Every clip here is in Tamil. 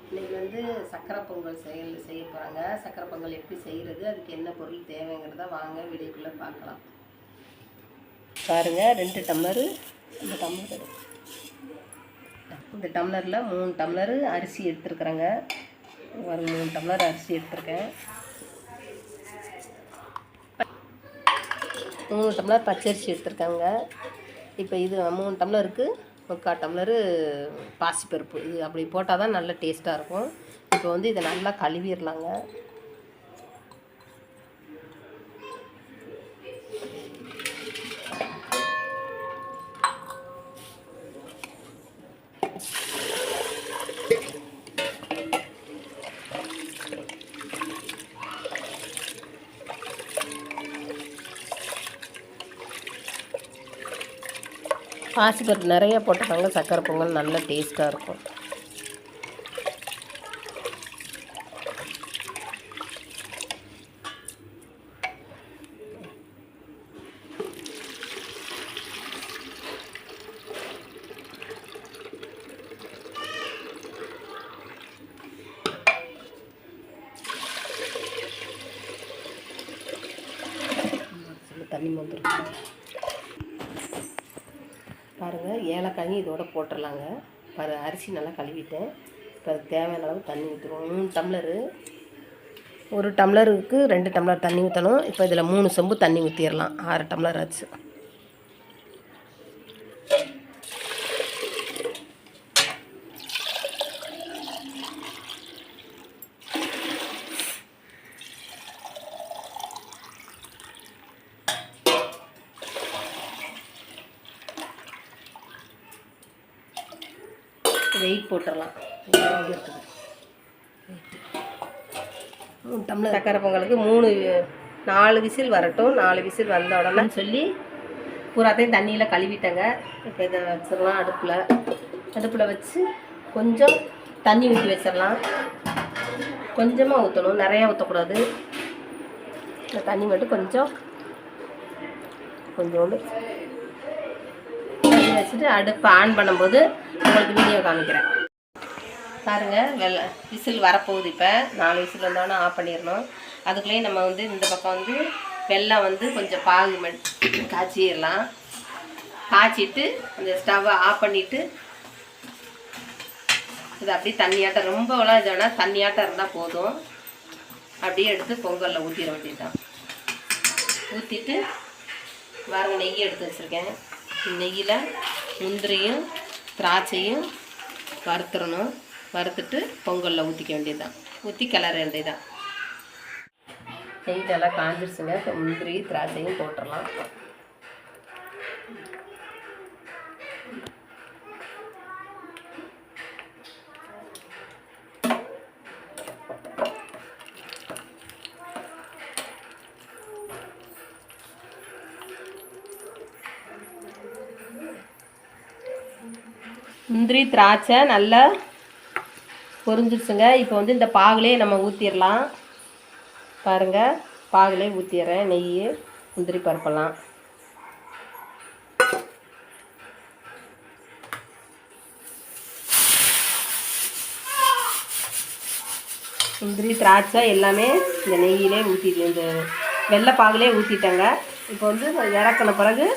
இன்றைக்கி வந்து சக்கரை பொங்கல் செய்ய போகிறாங்க. சக்கரை பொங்கல் எப்படி செய்கிறது, அதுக்கு என்ன பொருள் தேவைங்கிறத வாங்க வீடியோக்குள்ளே பார்க்கலாம். பாருங்கள், 2 டம்ளரு இந்த டம்ளரில் 3 டம்ளரு அரிசி எடுத்துருக்குறேங்க. ஒரு 3 டம்ளர் அரிசி எடுத்துருக்கேன். 3 டம்ளர் பச்சரிசி எடுத்துருக்காங்க. இப்போ இது 3 டம்ளருக்கு 3/4 டம்ளரு பாசிப்பருப்பு. இது அப்படி போட்டால் தான் நல்ல டேஸ்ட்டாக இருக்கும். இப்போ வந்து இதை நல்லா கழுவிடலாங்க. பாசிப்பருப்பு நிறைய போட்டுருக்காங்க. சக்கரை பொங்கல் நல்ல டேஸ்ட்டாக இருக்கும். தண்ணி வந்துடும் பாருங்கள். ஏலக்காயும் இதோட போட்டுடலாங்க. அரிசி நல்லா கழுவிட்டேன். இப்போ அதுக்கு தேவையான அளவு தண்ணி ஊற்றுவோம். 3 டம்ளரு, 1 டம்ளருக்கு 2 டம்ளர் தண்ணி ஊற்றணும். இப்போ இதில் 3 சொம்பு தண்ணி ஊற்றிடலாம். 6 டம்ளர் ஆச்சு. வெயிட் போட்டுடலாம். 3 டம்ளர் சக்கரை பொங்கலுக்கு 4 விசில் வரட்டும். 4 விசில் வந்த உடனே சொல்லி பூராத்தையும் தண்ணியில் கழுவிட்டேங்க. இப்போ இதை வச்சிடலாம். அடுப்பில் வச்சு கொஞ்சம் தண்ணி ஊற்றி வச்சிடலாம். கொஞ்சமாக ஊற்றணும், நிறையா ஊற்றக்கூடாது. இந்த தண்ணி மட்டும் கொஞ்சோண்டு வச்சுட்டு அடுப்பை ஆன் பண்ணும்போது உங்களுக்கு வீடியோ காமிக்கிறேன். பாருங்கள், விசில் வரப்போகுது. இப்போ 4 விசில் வந்தோடனே ஆஃப் பண்ணிடணும். அதுக்குள்ளேயே நம்ம வந்து இந்த பக்கம் வந்து வெல்லம் வந்து கொஞ்சம் பாகு காய்ச்சிடலாம். காய்ச்சிட்டு அந்த ஸ்டவ்வை ஆஃப் பண்ணிவிட்டு இது அப்படியே தண்ணியாட்டம், ரொம்பலாம் இதோட தண்ணியாட்டம் இருந்தால் போதும். அப்படியே எடுத்து பொங்கலில் ஊற்றிட வேண்டியதுதான். ஊற்றிட்டு பாருங்கள், நெய் எடுத்து வச்சுருக்கேன். நெய்யில் முந்திரியும் திராட்சையும் வறுத்துடணும். வறுத்துட்டு பொங்கலில் ஊற்றிக்க வேண்டியதுதான். ஊற்றி கிளற வேண்டியதுதான். நெய் நல்லா காஞ்சிருச்சுங்க. இப்போ முந்திரி திராட்சையும் போட்டுடலாம். முந்திரி திராட்சை நல்லா பொரிஞ்சிருச்சுங்க. இப்போ வந்து இந்த பாகுலே நம்ம ஊற்றிடலாம். பாருங்கள், பாகுலே ஊற்றிடுறேன். நெய், முந்திரி பருப்பெல்லாம் முந்திரி திராட்சை எல்லாமே இந்த நெய்யிலே ஊற்றிட்டு இந்த வெள்ளைப்பாகுலே ஊற்றிட்டேங்க. இப்போ வந்து இறக்கின பிறகு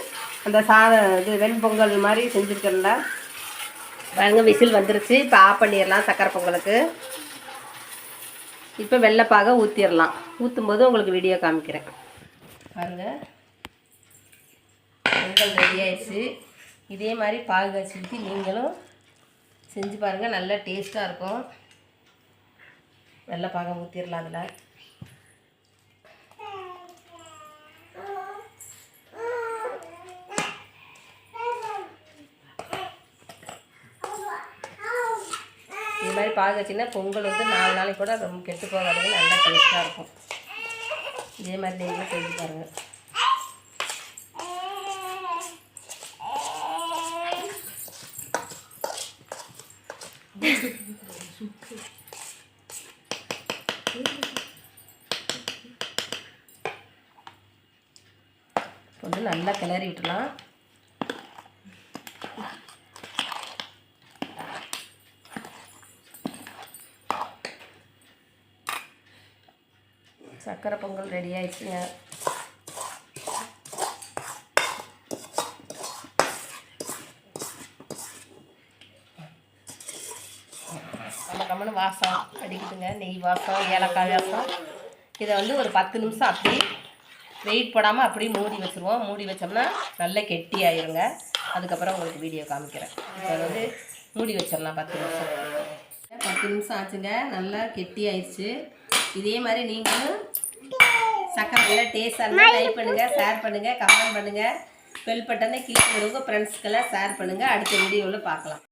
அந்த வெண்பொங்கல் மாதிரி செஞ்சுருக்கேன்ல பாருங்கள், விசில் வந்துருச்சு. இப்போ ஆஃப் பண்ணிடலாம் சக்கரை பொங்கலுக்கு. இப்போ வெள்ளைப்பாக ஊற்றிடலாம். ஊற்றும்போது உங்களுக்கு வீடியோ காமிக்கிறேன். பாருங்கள், பொங்கல் ரெடி ஆயிடுச்சு. இதே மாதிரி பாகு காய்ச்சி ஊற்றி நீங்களும் செஞ்சு பாருங்கள், நல்லா டேஸ்ட்டாக இருக்கும். வெள்ளைப்பாக ஊற்றிடலாம். அதில் இது மாதிரி பாகு வச்சிங்கன்னா பொங்கல் வந்து 4 நாளைக்கு கூட ரொம்ப கெட்டு போகாதுங்க. நல்லா டேஸ்ட்டாக இருக்கும். இதே மாதிரி நீங்களும் செஞ்சு பாருங்கள். வந்து நல்லா கிளறி விட்டுலாம். சக்கரை பொங்கல் ரெடி ஆயிடுச்சுங்க. கம்மன்னு வாசம் அடிக்குதுங்க, நெய் வாசம், ஏலக்காய் வாசம். இதை வந்து ஒரு 10 நிமிஷம் அப்படியே வெயிட் போடாமல் அப்படியே மூடி வச்சுருவோம். மூடி வச்சோம்னா நல்லா கெட்டி ஆயிருங்க. அதுக்கப்புறம் உங்களுக்கு வீடியோ காமிக்கிறேன். இப்போ வந்து மூடி வச்சிடலாம் 10 நிமிஷம். 10 நிமிஷம் ஆச்சுங்க, நல்லா கெட்டி ஆயிடுச்சு. இதே மாதிரி நீங்களும் சக்கரை நல்லா டேஸ்டாக இருந்தால் லைக் பண்ணுங்கள், ஷேர் பண்ணுங்கள், கமெண்ட் பண்ணுங்கள், பெல் பட்டனை கிளிக் பண்ணுங்க. ஃப்ரெண்ட்ஸ்க்கெல்லாம் ஷேர் பண்ணுங்கள். அடுத்த வீடியோவில் பார்க்கலாம்.